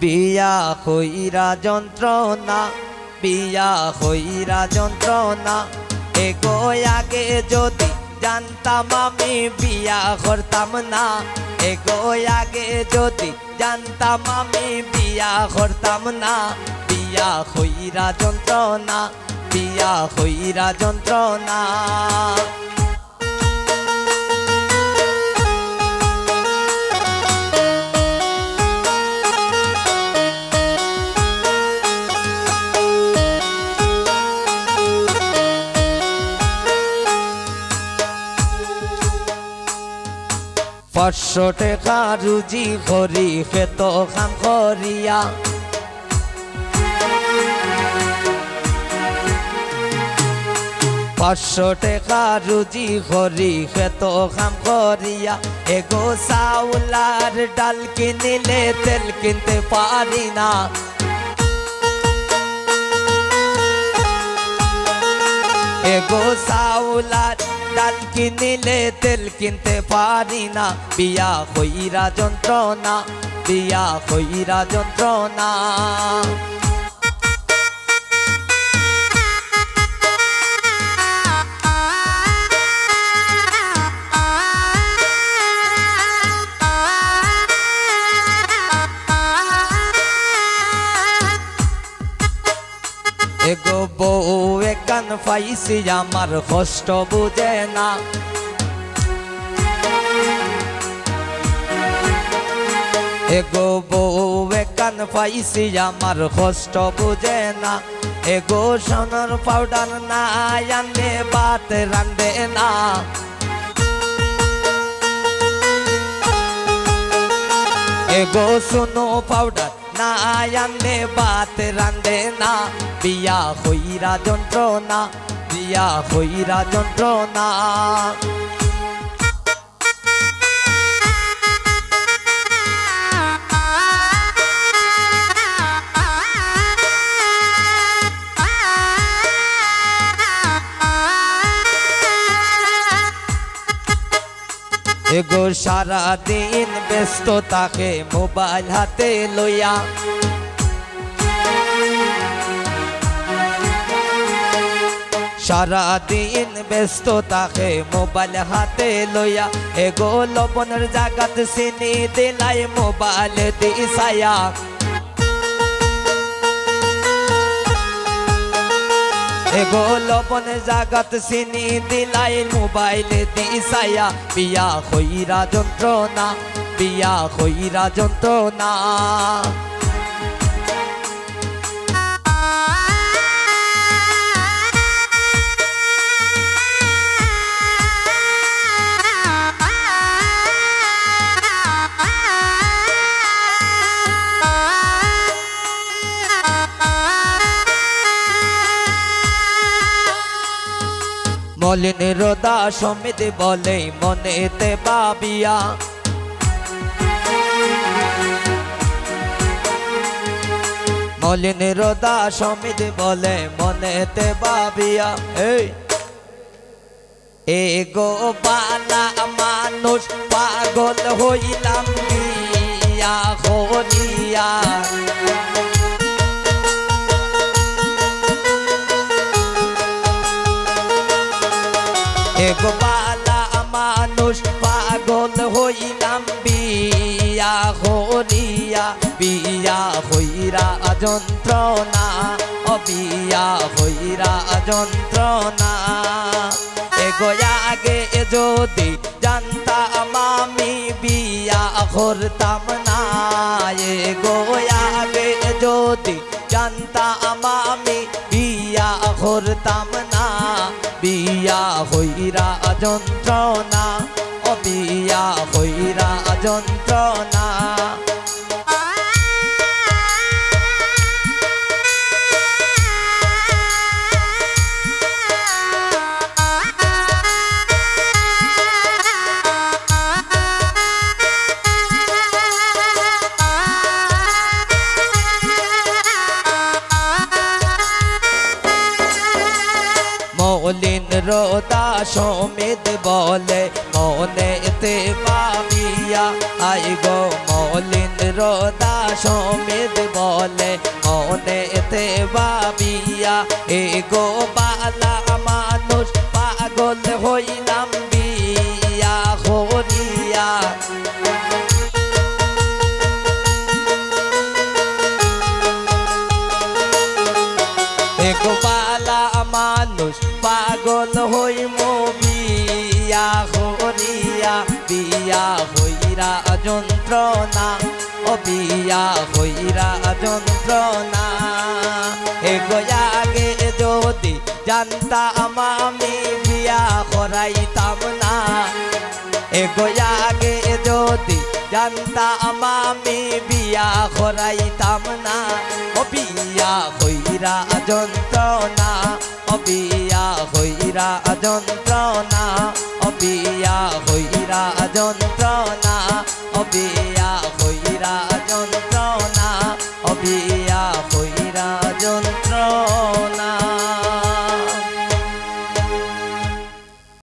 বিয়া হইরা যন্ত্রণা, বিয়া হইরা যন্ত্রণা, এগো আগে যদি জানতাম আমি বিয়া করতাম না, এগো আগে যদি জানতাম আমি বিয়া করতাম না। বিয়া হইরা যন্ত্রণা, বিয়া হইরা যন্ত্রণা। পাঁচশো টাকা রুজি করি খেত কাম করিয়া, পাঁচশো টাকা রুজি করি খেত কাম করিয়া, এগো চাউলার ডাল কিনিলে তেল কিনতে পারি না, এগো চাউলার ডাল কিনিলে তেল কিনতে পারি না। বিয়া হইরা যন্ত্রণা, বিয়া হইরা যন্ত্রণা। এগো বউ একান পাইছি আমার কষ্ট বুঝে না, এগো বউ একান পাইছি আমার কষ্ট বুঝে না, এগো সোনার পাউডার না আনলে ভাত রান্ধে না, এগো সোনো পাউডার না আনলে ভাত রান্ধে না। বিয়া হইরা যন্ত্রণা, বিয়া হইরা যন্ত্রণা। এগো সারা দিন ব্যস্ত থাকে মোবাইল হাতে লইয়া, সারা দিন ব্যস্ত থাকে মোবাইল হাতে লইয়া, এগো লবণের জাগাত চিনি দিলাই মোবাইল দিছায়া, এগো লবণের জাগাত চিনি দিলাই মোবাইল দিছায়া। বিয়া হইরা যন্ত্রণা, বিয়া হইরা যন্ত্রণা। মলিন রোদা সমিত বলে মনেতে ভাবিয়া, মলিন রোদা সমিত বলে মনেতে ভাবিয়া, এগো বালা মানুষ পাগল হইলাম বিয়া করিয়া, এগো বালা মানুষ পাগল হইলাম বিয়া করিয়া, বিয়া হইরা যন্ত্রণা, ও বিয়া হইরা যন্ত্রণা। এগো আগে যদি জানতাম আমি বিয়া করতাম না, এগো আগে যদি জানতাম আমি বিয়া করতাম না। বিয়া হইরা যন্ত্রণা, ও বিয়া হইরা যন্ত্রণা। মলিন রোদা সমিত বলে মনেতে ভাবিয়া, আই গো মলিন রোদা সমিত বলে মনেতে ভাবিয়া এগো বালা মানুষ পাগল হইলাম বিয়া করিয়া এগো বালা মানুষ পাগল হইম বিয়া করিয়া বিয়া হইরা যন্ত্রণা ও বিয়া হইরা যন্ত্রণা এগো আগে যদি জানতাম আমি বিয়া করাইতাম না এগো আগে যদি জানতাম আমি বিয়া করাইতাম না ও বিয়া হইরা যন্ত্রণা ও বিয়া হইরা যন্ত্রণা ও বিয়া হইরা যন্ত্রণা ও বিয়া হইরা যন্ত্রণা ও বিয়া